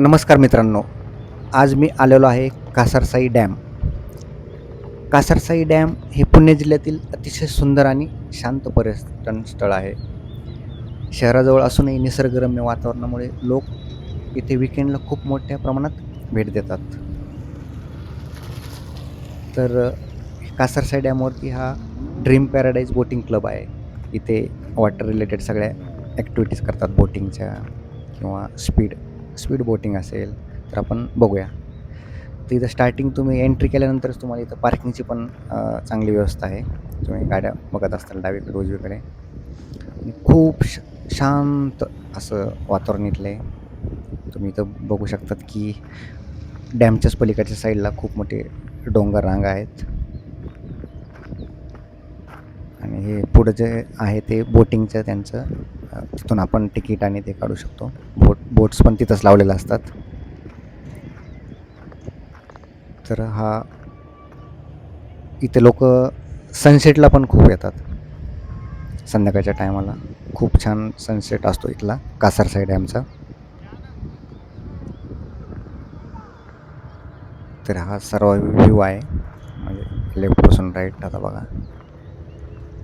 नमस्कार मित्रांनो. आज मी आलेलो आहे कासारसाई डॅम. कासारसाई डॅम हे पुणे जिल्ह्यातील अतिशय सुंदर आणि शांत पर्यटन स्थळ आहे. शहराजवळ असूनही निसर्गरम्य वातावरणामुळे लोक इथे वीकेंडला खूप मोठ्या प्रमाणात भेट देतात. तर कासारसाई डॅमवरती हा ड्रीम पॅराडाईज बोटिंग क्लब आहे. इथे वॉटर रिलेटेड सगळ्या ॲक्टिव्हिटीज करतात बोटिंगच्या किंवा स्पीड स्पीड बोटिंग असेल तर आपण बघूया. तर इथं स्टार्टिंग तुम्ही एंट्री केल्यानंतरच तुम्हाला इथं पार्किंगची पण चांगली व्यवस्था आहे. तुम्ही गाड्या बघत असताल डावीकडे उजवीकडे आणि खूप शांत असं वातावरण इथलं आहे. तुम्ही इथं बघू शकतात की डॅमच्याच पलीकडच्या साईडला खूप मोठे डोंगर रांगा आहेत आणि हे पुढं जे आहे ते बोटिंगचं त्यांचं तिथून आपण तिकीट आणि ते काढू शकतो. बोट्स पण तिथंच लावलेले असतात. तर इथे लोकं सनसेटला पण खूप येतात. संध्याकाळच्या टायमाला खूप छान सनसेट असतो इथला कासारसाई डॅमचा. तर हा सर्व व्ह्यू आहे. म्हणजे लेफ्टपासून राईट आता बघा.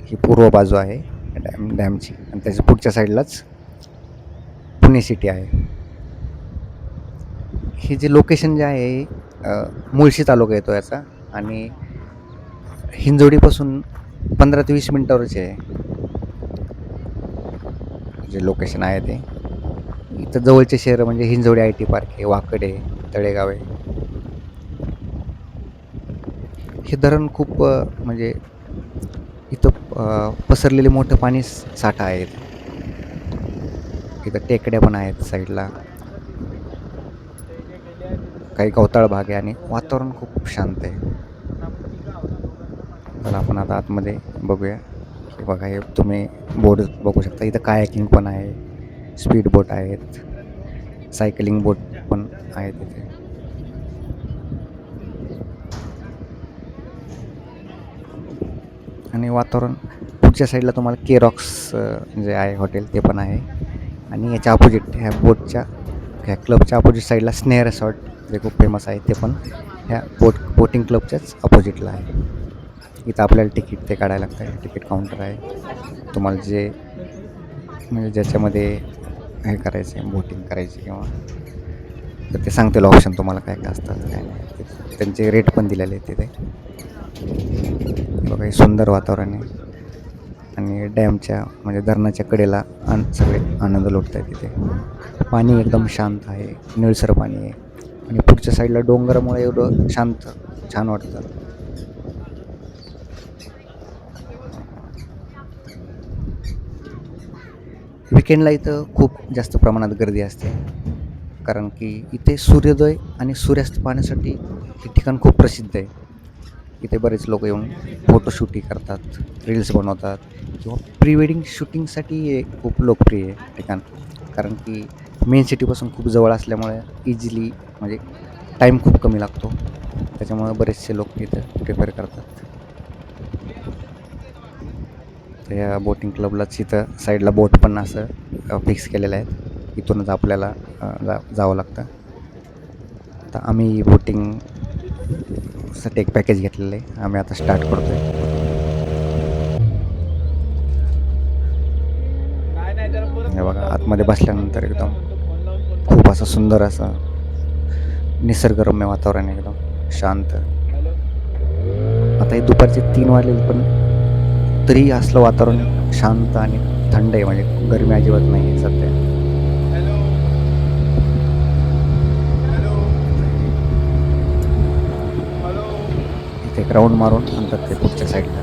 ही पूर्व बाजू आहे डॅमची आणि त्याच्या पुढच्या साईडलाच पुणे सिटी आहे. हे जे लोकेशन जे आहे मुळशी तालुका येतो याचा आणि हिंजवडीपासून 15 ते 20 मिनिटावरच आहे. जे लोकेशन आहे ते. इथं जवळचे शहरं म्हणजे हिंजवडी आय टी पार्क आहे, वाकड आहे, तळेगाव आहे. हे धरण खूप म्हणजे इथं पसरलेले मोठं पाणी साठा आहे इथं. इथं टेकड्या पण आहेत साईडला. काही गवताळ भाग आहे आणि वातावरण खूप शांत आहे. तर आपण आता आतमध्ये बघूया. हे बघा हे तुम्ही बोर्ड बघू शकता. इथं कायाकिंग पण आहे, स्पीड बोट आहेत, सायकलिंग बोट पण आहेत इथे. आणि वातावरण पुढच्या साईडला तुम्हाला केरॉक्स जे आहे हॉटेल ते पण आहे आणि याच्या अपोजिट ह्या ह्या क्लबच्या अपोजिट साईडला स्नेह रिसॉर्ट जे खूप फेमस आहे ते पण ह्या बोटिंग क्लबच्याच अपोजिटला आहे. इथं आपल्याला तिकीट ते काढायला लागतं आहे. तिकीट काउंटर आहे. तुम्हाला जे म्हणजे ज्याच्यामध्ये हे करायचं आहे बोटिंग करायची किंवा तर ते सांगतील ऑप्शन तुम्हाला काय काय असतात काय नाही. त्यांचे रेट पण दिलेले आहेत तिथे. बघा हे सुंदर वातावरण आहे आणि डॅमच्या म्हणजे धरणाच्या कडेला सगळे आनंद लुटत आहेत तिथे. पाणी एकदम शांत आहे, निळसर पाणी आहे आणि पुढच्या साईडला डोंगरामुळे एवढं शांत छान वाटतं. विकेंडला इथं खूप जास्त प्रमाणात गर्दी असते कारण की इथे सूर्योदय आणि सूर्यास्त पाहण्यासाठी हे ठिकाण खूप प्रसिद्ध आहे. इथे बरेच लोक येऊन फोटोशूटही करतात, रील्स बनवतात किंवा प्री वेडिंग शूटिंगसाठी हे खूप लोकप्रिय आहे ठिकाण. कारण की मेन सिटीपासून खूप जवळ असल्यामुळे इझिली म्हणजे टाईम खूप कमी लागतो. त्याच्यामुळे बरेचसे लोक इथं प्रिफर करतात. तर या बोटिंग क्लबलाच इथं साईडला बोट पण असं फिक्स केलेलं आहेत. इथूनच आपल्याला जावं लागतं. तर आम्ही बोटिंगसाठी एक पॅकेज घेतलेलं आहे. आम्ही आता स्टार्ट करतो आहे. हे बघा आतमध्ये बसल्यानंतर एकदम खूप असं सुंदर असं निसर्गरम्य वातावरण आहे एकदम शांत. आता हे दुपारचे 3 वाजलेले पण तरी असलं वातावरण शांत आणि थंड आहे म्हणजे गरमी अजिबात नाही आहे सध्या. इथे एक राऊंड मारून नंतर ते पुढच्या साईडला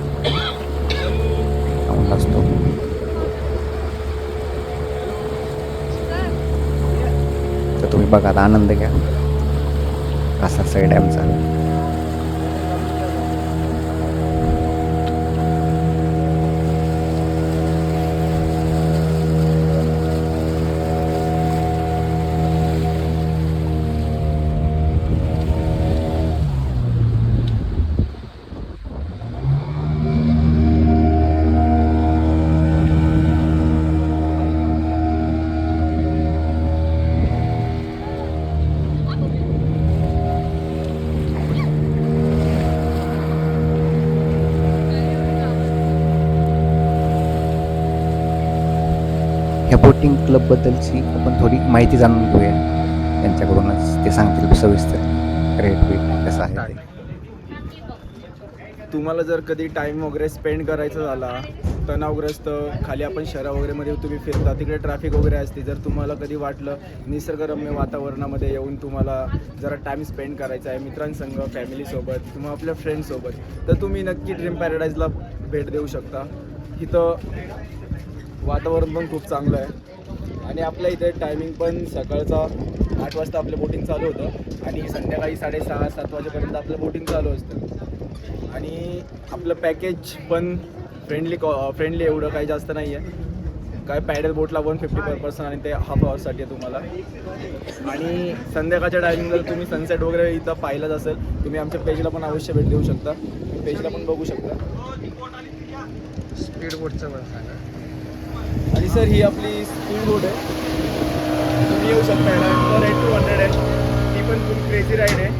राऊंड असतो. तर तुम्ही बघा आनंद घ्या कासारसाई डॅमचा. बोटिंग क्लबबद्दलची आपण थोडी माहिती जाणून घेऊया त्यांच्याकडूनच. ते सांगतील सविस्तर रेट वेट कसं आहे ते. तुम्हाला जर कधी टाईम वगैरे स्पेंड करायचा झाला, तणावग्रस्त खाली आपण शहरा वगैरेमध्ये तुम्ही फिरता, तिकडे ट्रॅफिक वगैरे असते, जर तुम्हाला कधी वाटलं निसर्गरम्य वातावरणामध्ये येऊन तुम्हाला जरा टाईम स्पेंड करायचा आहे मित्रांसंग, फॅमिलीसोबत किंवा आपल्या फ्रेंड्ससोबत, तर तुम्ही नक्की ड्रीम पॅराडाईजला भेट देऊ शकता. इथं वातावरण पण खूप चांगलं आहे आणि आपल्या इथे टायमिंग पण सकाळचा 8 वाजता आपलं बोटिंग चालू होतं आणि संध्याकाळी 6:30-7 वाजेपर्यंत आपलं बोटिंग चालू असतं. आणि आपलं पॅकेज पण फ्रेंडली एवढं काही जास्त नाही आहे. काय पॅडल बोटला 150 पर पर्सन आणि ते हाफ आवरसाठी आहे तुम्हाला. आणि संध्याकाळच्या टायमिंगला तुम्ही सनसेट वगैरे इथं पाहिलंच असेल, तुम्ही आमच्या पेजला पण अवश्य भेट देऊ शकता, पेजला पण बघू शकता. स्पीड बोटचं पण सांगा. आणि सर ही आपली स्पीड बोट आहे, तुम्ही येऊ शकता. याला तर 200 आहे, ती पण खूप क्रेझी राईड आहे,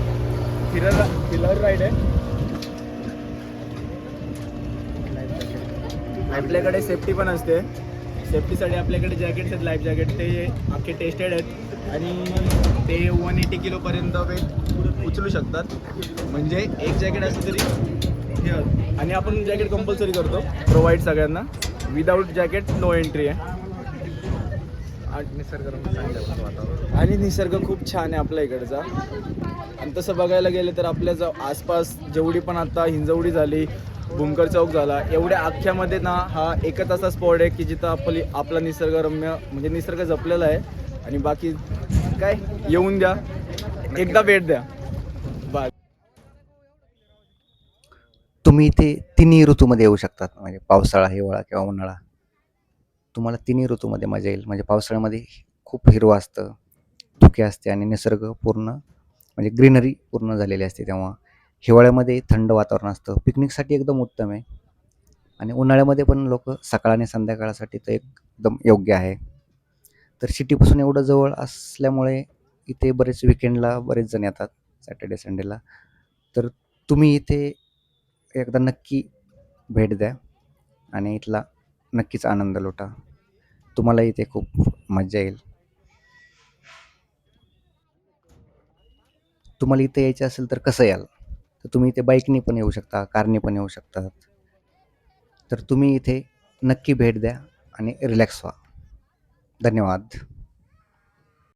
फिलर राईड आहे. आपल्याकडे सेफ्टी पण असते. सेफ्टीसाठी आपल्याकडे जॅकेट्स आहेत, लाईफ जॅकेट, ते अख्खे टेस्टेड आहेत आणि ते 180 किलोपर्यंत वेट उचलू शकतात. म्हणजे एक जॅकेट असलं तरी हे. आणि आपण जॅकेट कंपल्सरी करतो प्रोव्हाइड सगळ्यांना. विदाऊट जॅकेट नो एंट्री आहे. निसर्गरम्य चांगलं वातावरण आणि निसर्ग खूप छान आहे आपल्या इकडचा. आणि तसं बघायला गेलं तर आपल्या आसपास जेवढी पण आता हिंजवडी झाली, भूमकर चौक झाला, एवढ्या अख्ख्यामध्ये ना हा एकच असा स्पॉट आहे की जिथं आपला निसर्गरम्य म्हणजे निसर्ग जपलेला आहे. आणि बाकी काय, येऊन द्या, एकदा भेट द्या. बाय. तुम्ही इथे तिन्ही ऋतूमध्ये येऊ शकतात, म्हणजे पावसाळा, हिवाळा किंवा उन्हाळा. तुम्हाला तिन्ही ऋतूमध्ये मजा येईल. म्हणजे पावसाळ्यामध्ये खूप हिरवं असतं, धुके असते आणि निसर्ग पूर्ण म्हणजे ग्रीनरी पूर्ण झालेली असते तेव्हा. हिवाळ्यामध्ये थंड वातावरण असतं, पिकनिकसाठी एकदम उत्तम आहे. आणि उन्हाळ्यामध्ये पण लोक सकाळ आणि संध्याकाळसाठी तर एकदम योग्य आहे. तर सिटीपासून एवढं जवळ असल्यामुळे इथे बरेच विकेंडला बरेच जण येतात, सॅटर्डे संडेला. तर तुम्ही इथे एकदा नक्की भेट द्या आणि इथला नक्कीच आनंद लुटा. तुम्हाला इथे खूप मजा येईल. तुम्हाला इथे यायचं असेल तर कसं याल? तर तुम्ही इथे बाईकने पण येऊ शकता, कारने पण येऊ शकतात. तर तुम्ही इथे नक्की भेट द्या आणि रिलॅक्स व्हा. धन्यवाद.